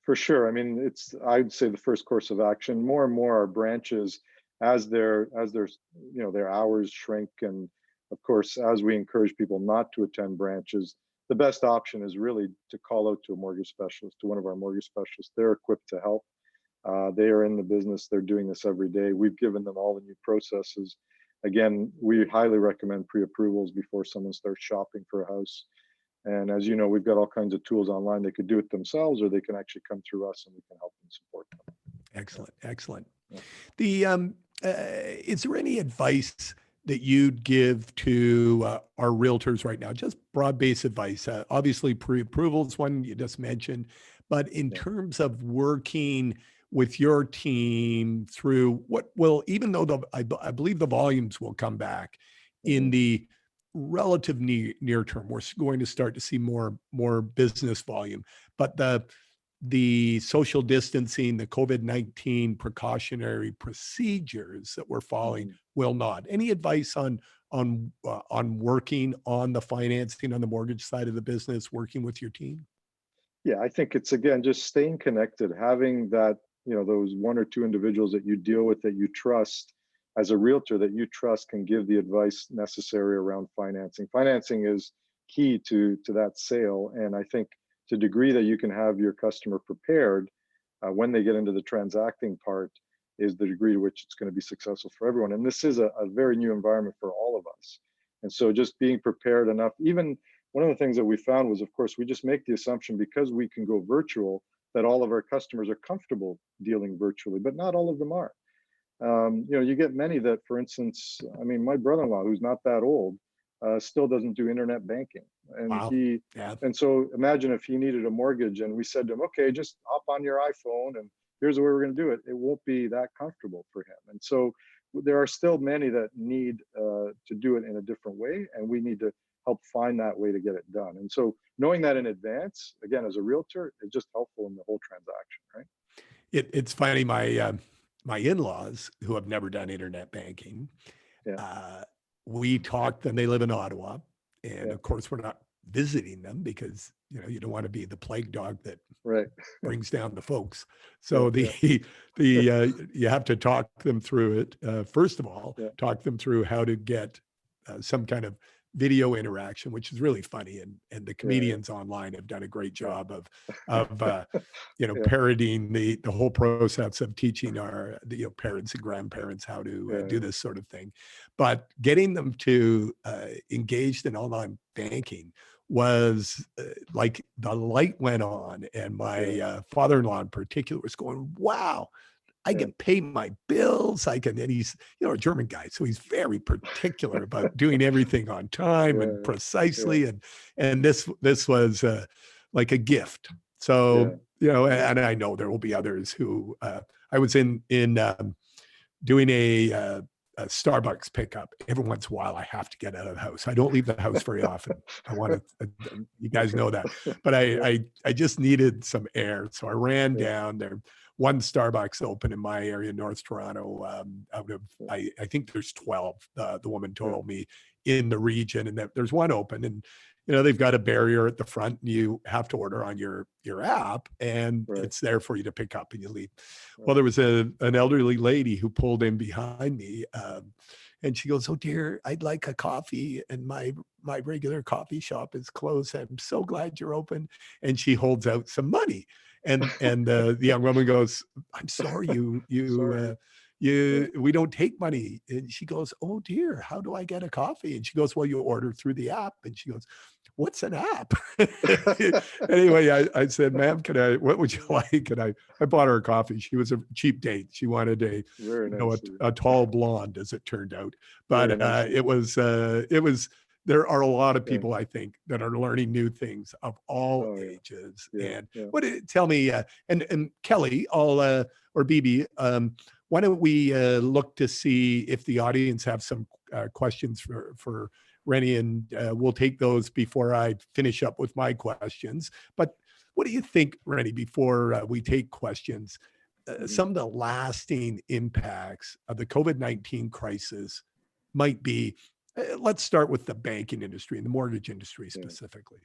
Speaker 3: For sure. I mean, I'd say the first course of action. More and more our branches, as their hours shrink, and of course, as we encourage people not to attend branches, the best option is really to call out to a mortgage specialist, to one of our mortgage specialists. They're equipped to help. They are in the business. They're doing this every day. We've given them all the new processes. Again, we highly recommend pre-approvals before someone starts shopping for a house. And as you know, we've got all kinds of tools online. They could do it themselves, or they can actually come through us and we can help them support them.
Speaker 2: Excellent. Yeah. Is there any advice that you'd give to our realtors right now? Just broad-based advice. Obviously, pre-approval is one you just mentioned, but in terms of working with your team through what will, even though I believe the volumes will come back in the relative near term, we're going to start to see more business volume, but the social distancing, the COVID-19 precautionary procedures that we're following will not. Any advice on working on the financing on the mortgage side of the business, working with your team?
Speaker 3: Yeah, I think it's, again, just staying connected, having that, those one or two individuals that you deal with, that you trust as a realtor, that you trust can give the advice necessary around financing. Financing is key to that sale. And I think to the degree that you can have your customer prepared when they get into the transacting part is the degree to which it's going to be successful for everyone. And this is a very new environment for all of us. And so just being prepared enough. Even one of the things that we found was, of course, we just make the assumption because we can go virtual that all of our customers are comfortable dealing virtually, but not all of them are. You get many that, for instance, I mean, my brother-in-law, who's not that old, still doesn't do internet banking. And and so imagine if he needed a mortgage and we said to him, okay, just hop on your iPhone and here's the way we're going to do it, it won't be that comfortable for him. And so there are still many that need to do it in a different way, and we need to help find that way to get it done. And so knowing that in advance, again, as a realtor, is just helpful in the whole transaction, right?
Speaker 2: It's funny, my in-laws, who have never done internet banking,
Speaker 3: Yeah.
Speaker 2: we talked, and they live in Ottawa, and
Speaker 3: Yeah.
Speaker 2: of course we're not visiting them because you don't want to be the plague dog that
Speaker 3: Right.
Speaker 2: brings down the folks. So
Speaker 3: Yeah,
Speaker 2: you have to talk them through it. First of all,
Speaker 3: Yeah.
Speaker 2: talk them through how to get some kind of video interaction, which is really funny. And the comedians online have done a great job of
Speaker 3: Yeah.
Speaker 2: parodying the whole process of teaching our parents and grandparents how to
Speaker 3: Yeah.
Speaker 2: do this sort of thing. But getting them to engaged in online banking was like the light went on, and my father-in-law in particular was going, wow, I
Speaker 3: Yeah.
Speaker 2: can pay my bills. I can, and he's, a German guy. So he's very particular about doing everything on time and
Speaker 3: Yeah.
Speaker 2: precisely. And this was like a gift. So, and I know there will be others who, I was in doing a Starbucks pickup. Every once in a while, I have to get out of the house. I don't leave the house very often. I want to, you guys know that, but I just needed some air. So I ran down there. One Starbucks open in my area, North Toronto, out of, I think there's 12, the woman told me, in the region, and that there's one open, and they've got a barrier at the front, and you have to order on your app, and it's there for you to pick up and you leave. Well, there was an elderly lady who pulled in behind me, and she goes, "Oh dear, I'd like a coffee, and my regular coffee shop is closed. I'm so glad you're open." And she holds out some money. And the young woman goes, "I'm sorry, we don't take money." And she goes, "Oh dear, how do I get a coffee?" And she goes, "Well, you order through the app." And she goes, "What's an app?" Anyway, I said, "Ma'am, what would you like?" And I bought her a coffee. She was a cheap date. She wanted a tall blonde, as it turned out. But it was there are a lot of people, I think, that are learning new things of all ages. And tell me, and Kelly, or BB, why don't we look to see if the audience have some questions for Rene, and we'll take those before I finish up with my questions. But what do you think, Rene, before we take questions, some of the lasting impacts of the COVID-19 crisis might be? Let's start with the banking industry and the mortgage industry specifically.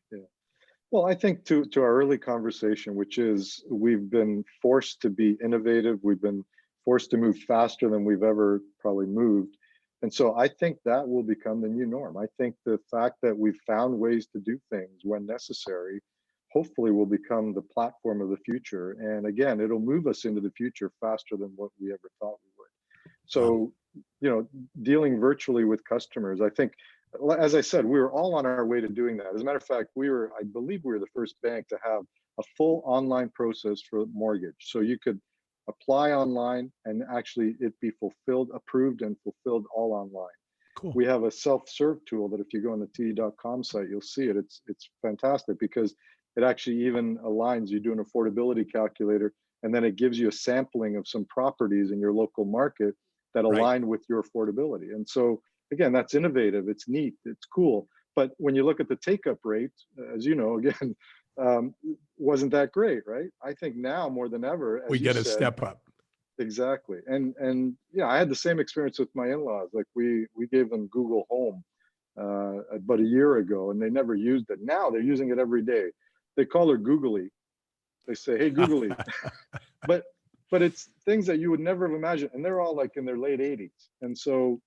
Speaker 3: Well, I think to our early conversation, which is we've been forced to be innovative. We've been forced to move faster than we've ever probably moved. And so I think that will become the new norm. I think the fact that we've found ways to do things when necessary, hopefully will become the platform of the future. And again, it'll move us into the future faster than what we ever thought we would. So, dealing virtually with customers, I think, as I said, we were all on our way to doing that. As a matter of fact, I believe we were the first bank to have a full online process for mortgage. So you could apply online and actually it be approved and fulfilled all online.
Speaker 2: Cool.
Speaker 3: We have a self-serve tool that if you go on the TD.com site, you'll see it. It's fantastic because it actually even aligns. You do an affordability calculator, and then it gives you a sampling of some properties in your local market that align with your affordability. And so again, that's innovative, it's neat, it's cool. But when you look at the take-up rate, as you know, again, wasn't that great, right? I think now more than ever, as
Speaker 2: we get a step up.
Speaker 3: Exactly. And I had the same experience with my in-laws. Like we gave them Google Home about a year ago, and they never used it. Now they're using it every day. They call her Googly. They say, "Hey, Googly." But it's things that you would never have imagined. And they're all like in their late 80s. And so,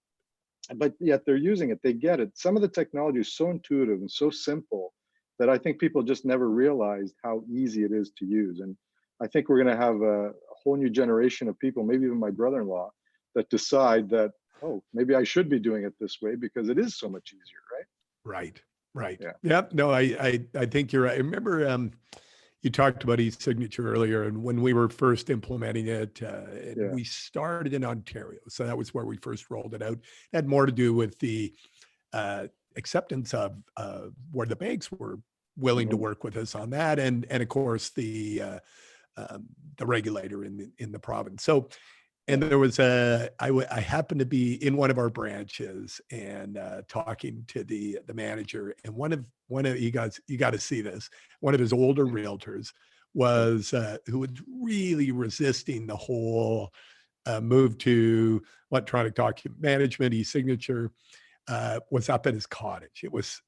Speaker 3: but yet they're using it, they get it. Some of the technology is so intuitive and so simple that I think people just never realized how easy it is to use. And I think we're going to have a whole new generation of people, maybe even my brother-in-law, that decide that, oh, maybe I should be doing it this way because it is so much easier, right?
Speaker 2: Right. Yeah. No, I think you're right. I remember you talked about e-signature earlier, and when we were first implementing it, we started in Ontario. So that was where we first rolled it out. It had more to do with the acceptance of where the banks were willing to work with us on that. And of course, the the regulator in the province. So, and there was I happened to be in one of our branches and talking to the manager, and one of you got to see this. One of his older realtors was who was really resisting the whole move to electronic document management, e-signature. Was up at his cottage. It was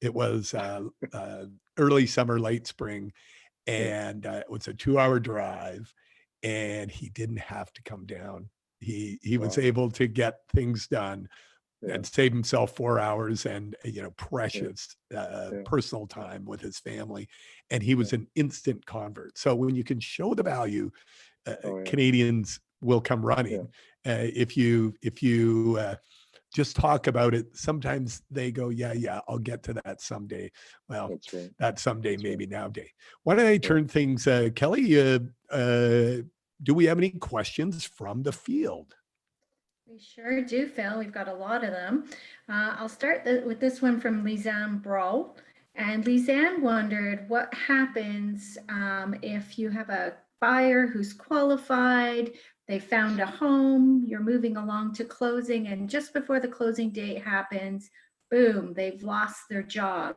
Speaker 2: early summer, late spring, and it was a 2-hour drive, and he didn't have to come down. He was able to get things done and save himself 4 hours and precious personal time with his family, and he was an instant convert. So when you can show the value, Canadians will come running. If you just talk about it, sometimes they go, yeah, I'll get to that someday. Well, that someday maybe nowadays. Why don't I turn things, Kelly, do we have any questions from the field?
Speaker 1: We sure do, Phil. We've got a lot of them. I'll start with this one from Lisanne Bro. And Lisanne wondered what happens if you have a buyer who's qualified, they found a home, you're moving along to closing, and just before the closing date happens, boom, they've lost their job.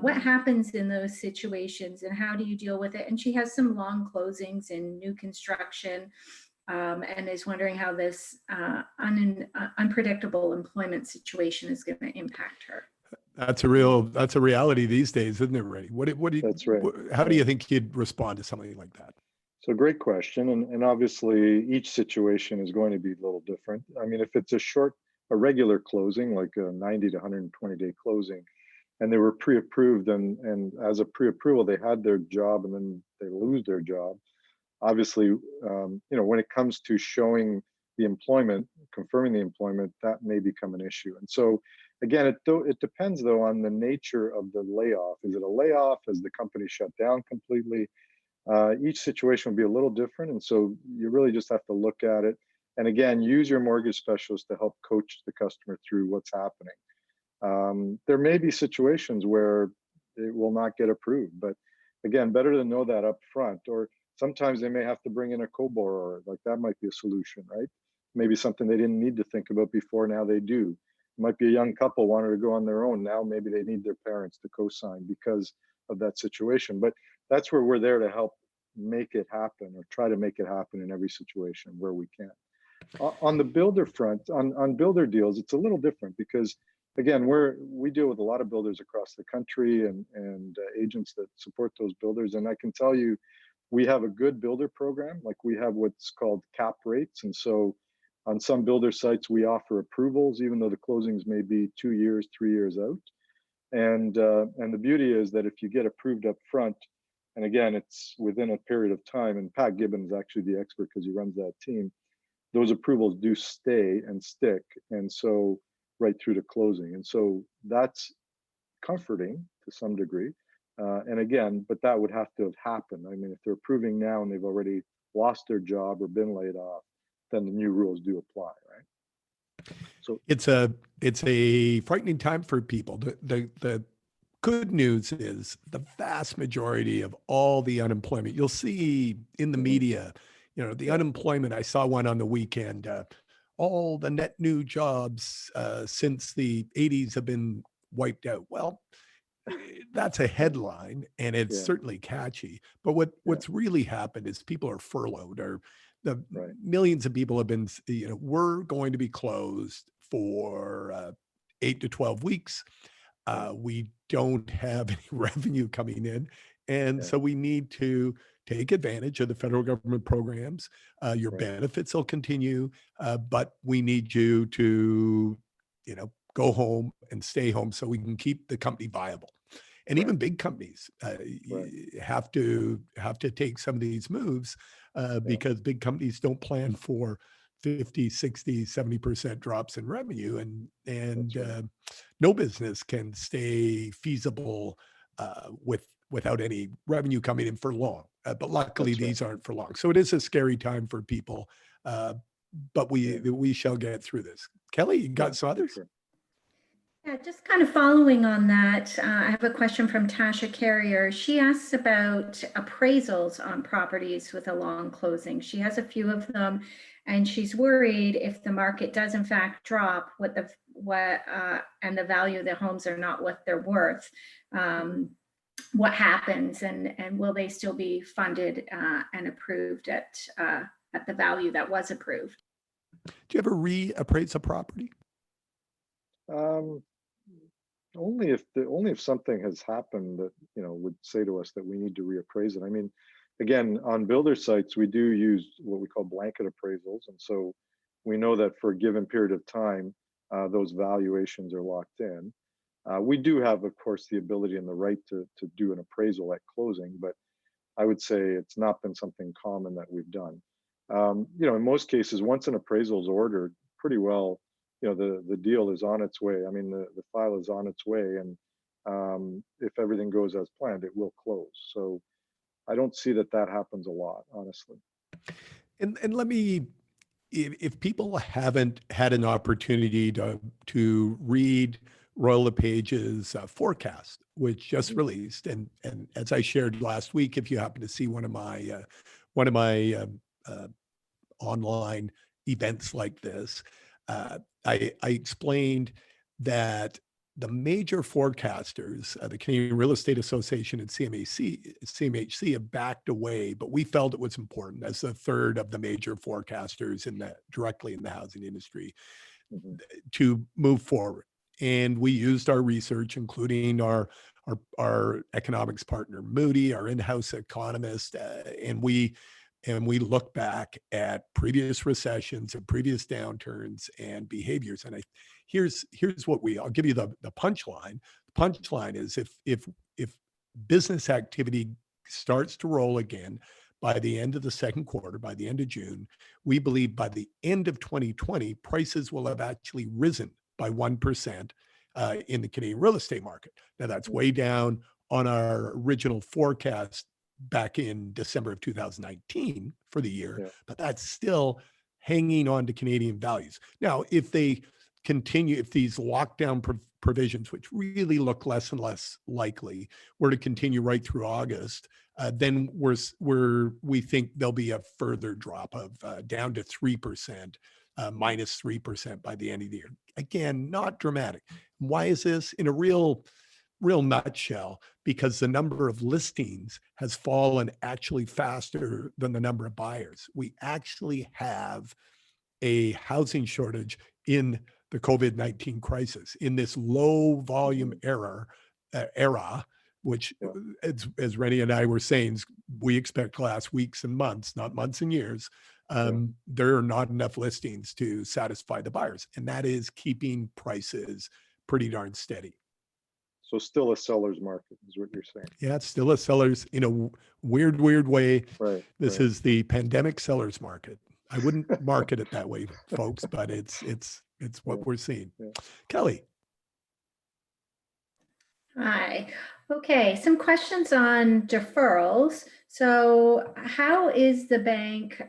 Speaker 1: What happens in those situations and how do you deal with it? And she has some long closings in new construction and is wondering how this unpredictable employment situation is going to impact her.
Speaker 2: That's a reality these days, isn't it, Rene?
Speaker 3: That's right.
Speaker 2: How do you think you'd respond to something like that?
Speaker 3: So great question. And obviously each situation is going to be a little different. I mean, if it's a regular closing, like a 90 to 120 day closing, and they were pre-approved and as a pre-approval, they had their job and then they lose their job. Obviously, when it comes to showing the employment, confirming the employment, that may become an issue. And so again, it depends though on the nature of the layoff. Is it a layoff? Has the company shut down completely? Each situation will be a little different. And so you really just have to look at it. And again, use your mortgage specialist to help coach the customer through what's happening. There may be situations where it will not get approved, but again, better to know that up front. Or sometimes they may have to bring in a co-borrower, like that might be a solution, right? Maybe something they didn't need to think about before, now they do. It might be a young couple wanted to go on their own, now maybe they need their parents to co-sign because of that situation. But that's where we're there to help make it happen or try to make it happen in every situation where we can. On the builder front, on builder deals, it's a little different because again, we deal with a lot of builders across the country and agents that support those builders. And I can tell you, we have a good builder program. Like we have what's called cap rates. And so on some builder sites, we offer approvals, even though the closings may be 2 years, 3 years out. And the beauty is that if you get approved up front, and again, it's within a period of time, and Pat Gibbon is actually the expert because he runs that team, those approvals do stay and stick. And so right through to closing. And so that's comforting to some degree. And again, but that would have to have happened. I mean, if they're approving now and they've already lost their job or been laid off, then the new rules do apply, right? So
Speaker 2: it's a frightening time for people. The good news is the vast majority of all the unemployment you'll see in the media, the unemployment, I saw one on the weekend, all the net new jobs since the 80s have been wiped out. Well, that's a headline and it's certainly catchy. But what's really happened is people are furloughed, or the millions of people have been, we're going to be closed for 8 to 12 weeks. We don't have any revenue coming in. And so we need to take advantage of the federal government programs. Your benefits will continue, but we need you to, go home and stay home so we can keep the company viable. And even big companies have to take some of these moves because big companies don't plan for 50, 60, 70% drops in revenue, and no business can stay feasible without any revenue coming in for long. But luckily these aren't for long. So it is a scary time for people, but we shall get through this. Kelly, you got some others?
Speaker 3: Sure.
Speaker 1: Yeah, just kind of following on that, I have a question from Tasha Carrier. She asks about appraisals on properties with a long closing. She has a few of them, and she's worried if the market does in fact drop, and the value of the homes are not what they're worth, what happens, and will they still be funded and approved at the value that was approved?
Speaker 2: Do you ever reappraise a property?
Speaker 3: Only if something has happened that would say to us that we need to reappraise it. I mean, again, on builder sites we do use what we call blanket appraisals, and so we know that for a given period of time those valuations are locked in. We do have, of course, the ability and the right to do an appraisal at closing, but I would say it's not been something common that we've done. In most cases, once an appraisal is ordered, pretty well, the deal is on its way. I mean, the file is on its way, and if everything goes as planned, it will close. So I don't see that happens a lot, honestly.
Speaker 2: And let me, if people haven't had an opportunity to read Rolla Page's forecast, which just released, and as I shared last week, if you happen to see one of my online events like this, I explained that the major forecasters, the Canadian Real Estate Association and CMHC have backed away, but we felt it was important as the third of the major forecasters directly in the housing industry to move forward. And we used our research, including our economics partner, Moody, our in-house economist, and we look back at previous recessions and previous downturns and behaviors. And here's what I'll give you the punchline. The punchline is if business activity starts to roll again by the end of the second quarter, by the end of June, we believe by the end of 2020, prices will have actually risen by 1% in the Canadian real estate market. Now that's way down on our original forecast back in December of 2019 for the year, but that's still hanging on to Canadian values. Now, if they continue, if these lockdown provisions, which really look less and less likely, were to continue right through August, then we think there'll be a further drop of down to 3%, minus 3% by the end of the year. Again, not dramatic. Why is this? In a real nutshell, because the number of listings has fallen actually faster than the number of buyers. We actually have a housing shortage in the COVID-19 crisis, in this low volume era, which as Rene and I were saying, we expect to last weeks and months, not months and years. There are not enough listings to satisfy the buyers, and that is keeping prices pretty darn steady.
Speaker 3: So still a seller's market is what you're saying. Yeah,
Speaker 2: it's still a seller's, in a weird way.
Speaker 3: Right.
Speaker 2: This is the pandemic seller's market. I wouldn't market it that way, folks, but it's what we're seeing. Kelly.
Speaker 1: Hi. Okay, some questions on deferrals. So how is the bank,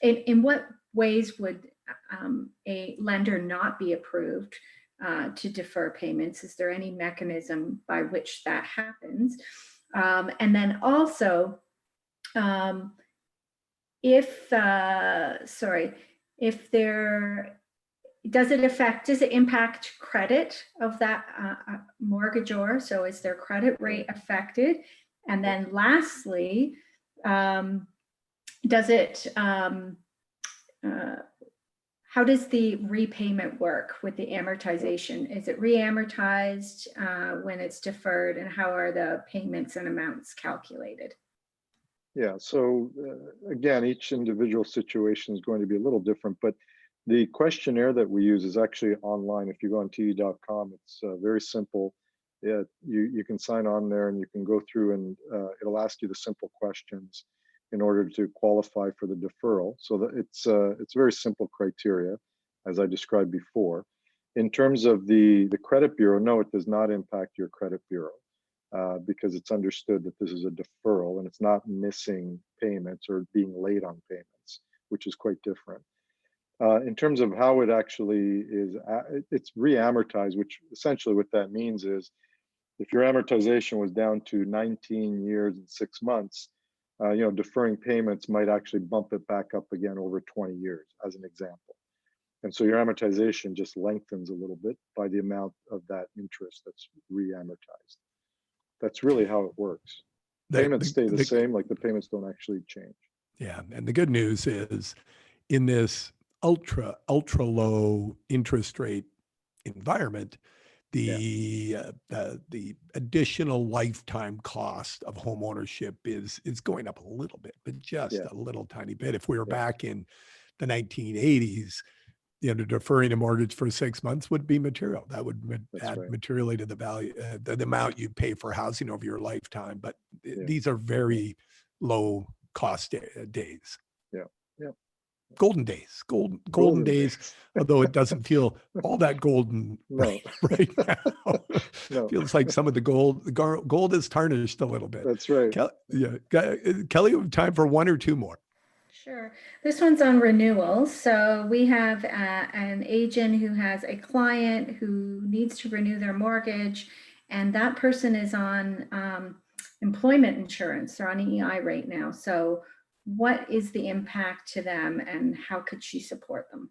Speaker 1: in what ways would a lender not be approved to defer payments? Is there any mechanism by which that happens? And then also, does it impact credit of that mortgagor? So is their credit rate affected? And then lastly, how does the repayment work with the amortization? Is it re-amortized when it's deferred, and how are the payments and amounts calculated?
Speaker 3: Yeah, so again, each individual situation is going to be a little different, but the questionnaire that we use is actually online. If you go on TD.com, it's very simple. You can sign on there and you can go through, and it'll ask you the simple questions in order to qualify for the deferral. So that it's very simple criteria, as I described before. In terms of the credit bureau, no, it does not impact your credit bureau because it's understood that this is a deferral and it's not missing payments or being late on payments, which is quite different. In terms of how it actually is, it's re-amortized, which essentially what that means is if your amortization was down to 19 years and 6 months, deferring payments might actually bump it back up again over 20 years, as an example. And so your amortization just lengthens a little bit by the amount of that interest that's re-amortized. That's really how it works. Payments stay the same, like the payments don't actually change.
Speaker 2: Yeah, and the good news is in this ultra low interest rate environment, the additional lifetime cost of home ownership is going up a little bit, but just a little tiny bit. If we were back in the 1980s, deferring a mortgage for 6 months would be material. That would add materially to the value, the amount you pay for housing over your lifetime. But these are very low cost days.
Speaker 3: Yeah.
Speaker 2: Golden days, golden days, although it doesn't feel all that golden right now. No. Feels like some of the gold is tarnished a little bit.
Speaker 3: That's right.
Speaker 2: Kelly, we have time for one or two more.
Speaker 1: Sure. This one's on renewals. So we have an agent who has a client who needs to renew their mortgage, and that person is on employment insurance. They're on EI right now. So what is the impact to them, and how could she support them?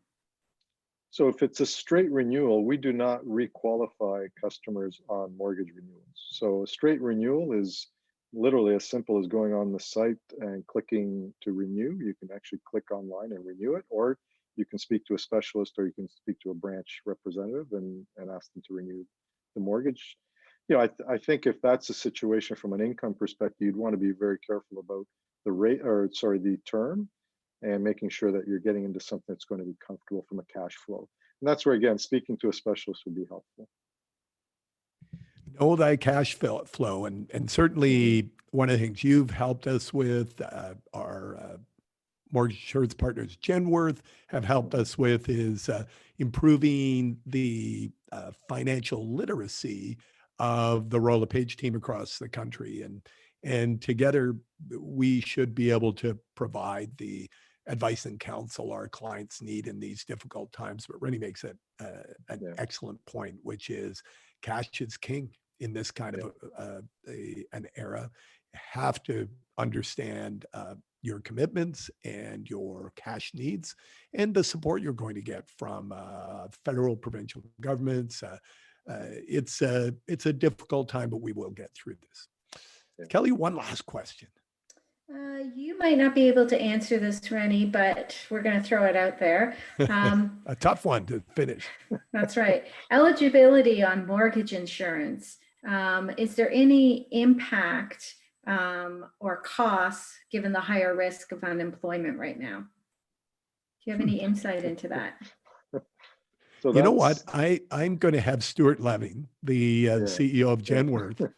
Speaker 3: So if it's a straight renewal, we do not re-qualify customers on mortgage renewals. So a straight renewal is literally as simple as going on the site and clicking to renew. You can actually click online and renew it, or you can speak to a specialist, or you can speak to a branch representative and ask them to renew the mortgage. I think if that's a situation from an income perspective, you'd want to be very careful about the term, and making sure that you're getting into something that's going to be comfortable from a cash flow. And that's where, again, speaking to a specialist would be helpful.
Speaker 2: Know thy cash flow. And certainly one of the things you've helped us with, our mortgage insurance partners, Genworth, have helped us with is improving the financial literacy of the Rolla Page team across the country. And together, we should be able to provide the advice and counsel our clients need in these difficult times. But Rene makes an excellent point, which is cash is king in this kind of an era. You have to understand your commitments and your cash needs and the support you're going to get from federal, provincial governments. It's a difficult time, but we will get through this. Kelly, one last question.
Speaker 1: You might not be able to answer this, Rene, but we're going to throw it out there.
Speaker 2: A tough one to finish.
Speaker 1: That's right. Eligibility on mortgage insurance. Is there any impact or costs given the higher risk of unemployment right now? Do you have any insight into that?
Speaker 2: So you know what? I'm going to have Stuart Leving, the CEO of Genworth,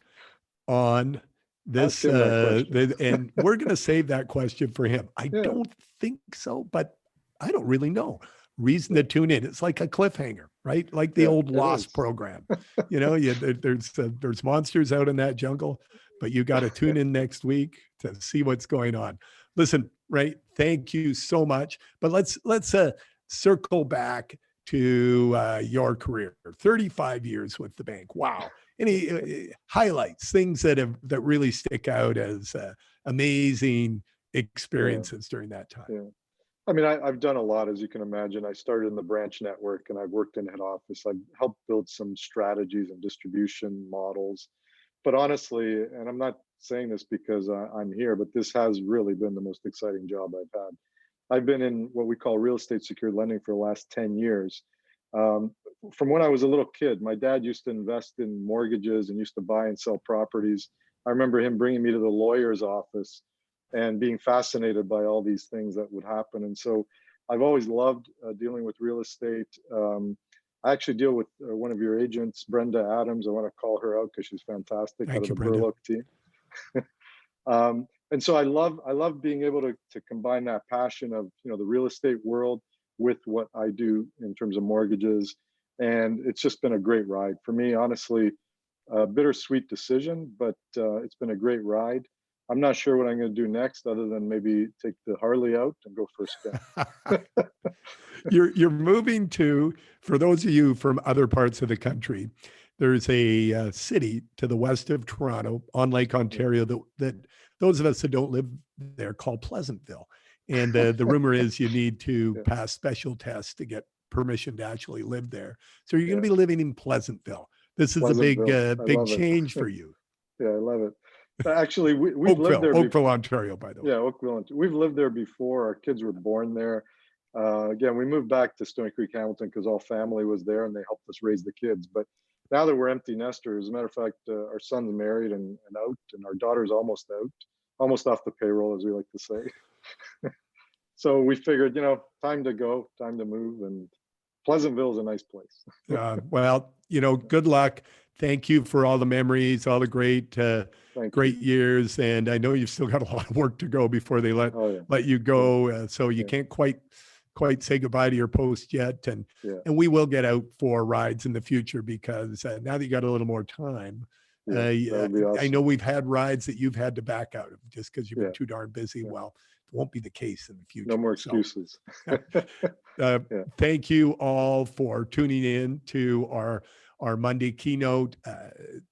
Speaker 2: on this, and we're going to save that question for him. I don't think so, but I don't really know. Reason to tune in. It's like a cliffhanger, right? Like the old Lost program. There's monsters out in that jungle, but you got to tune in next week to see what's going on. Listen, Ray, thank you so much. But let's circle back to your career. 35 years with the bank. Wow. Any highlights, things that really stick out as amazing experiences during that time?
Speaker 3: Yeah. I mean, I've done a lot, as you can imagine. I started in the branch network and I've worked in head office. I've helped build some strategies and distribution models. But honestly, and I'm not saying this because I'm here, but this has really been the most exciting job I've had. I've been in what we call real estate secured lending for the last 10 years. From when I was a little kid, my dad used to invest in mortgages and used to buy and sell properties. I remember him bringing me to the lawyer's office and being fascinated by all these things that would happen. And so I've always loved dealing with real estate. I actually deal with one of your agents, Brenda Adams. I want to call her out because she's fantastic.
Speaker 2: Thank
Speaker 3: out
Speaker 2: you,
Speaker 3: of the
Speaker 2: Brenda.
Speaker 3: Burloak team. And so I love being able to combine that passion of the real estate world with what I do in terms of mortgages. And it's just been a great ride for me, honestly. A bittersweet decision, but it's been a great ride. I'm not sure what I'm going to do next, other than maybe take the Harley out and go for a spin.
Speaker 2: You're moving to, for those of you from other parts of the country, there's a city to the west of Toronto on Lake Ontario that those of us that don't live there call Pleasantville. And the rumor is you need to
Speaker 3: Yeah.
Speaker 2: pass special tests to get permission to actually live there. So you're going
Speaker 3: Yeah.
Speaker 2: to be living in Pleasantville. This is a big
Speaker 3: Pleasantville. I
Speaker 2: big
Speaker 3: love it.
Speaker 2: change for you.
Speaker 3: Yeah, I love it. Actually, we've lived there.
Speaker 2: Oakville, Ontario, by the way.
Speaker 3: Yeah, Oakville. We've lived there before. Our kids were born there. Again, we moved back to Stony Creek, Hamilton, because all family was there and they helped us raise the kids. But now that we're empty nesters, as a matter of fact, our son's married and out, and our daughter's almost out, almost off the payroll, as we like to say. So we figured, time to go, time to move, and Pleasantville is a nice place.
Speaker 2: Well, good luck. Thank you for all the memories, all the great years. And I know you've still got a lot of work to go before they let you go. So you can't quite say goodbye to your post yet. And we will get out for rides in the future, because now that you got a little more time,
Speaker 3: awesome.
Speaker 2: I know we've had rides that you've had to back out of just because you've been too darn busy.
Speaker 3: Yeah.
Speaker 2: Well, it won't be the case in the future.
Speaker 3: No more excuses.
Speaker 2: Thank you all for tuning in to our Monday keynote.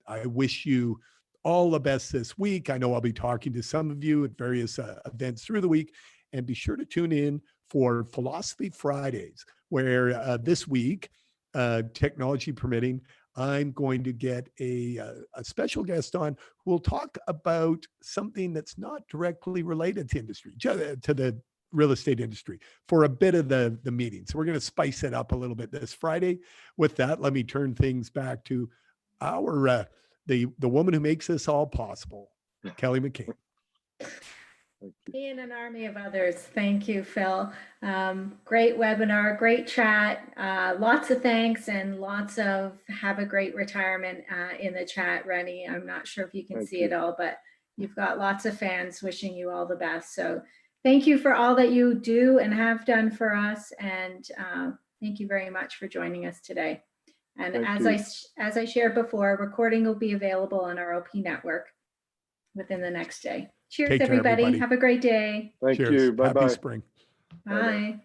Speaker 2: I wish you all the best this week. I know I'll be talking to some of you at various events through the week, and be sure to tune in for Philosophy Fridays, where this week, technology permitting, I'm going to get a special guest on who will talk about something that's not directly related to industry, to the real estate industry, for a bit of the meeting. So we're going to spice it up a little bit this Friday. With that, let me turn things back to our the woman who makes this all possible, Kelly McCain.
Speaker 1: And an army of others. Thank you, Phil. Great webinar, great chat. Lots of thanks, and lots of have a great retirement in the chat, Rene. I'm not sure if you can see it all, but you've got lots of fans wishing you all the best. So thank you for all that you do and have done for us. And thank you very much for joining us today. And as I shared before, recording will be available on our OP network within the next day. Cheers,
Speaker 2: Take care,
Speaker 1: everybody.
Speaker 2: everybody.
Speaker 1: Have a great day.
Speaker 3: Thank
Speaker 2: Cheers.
Speaker 3: you. Bye-bye.
Speaker 2: Happy spring.
Speaker 1: Bye.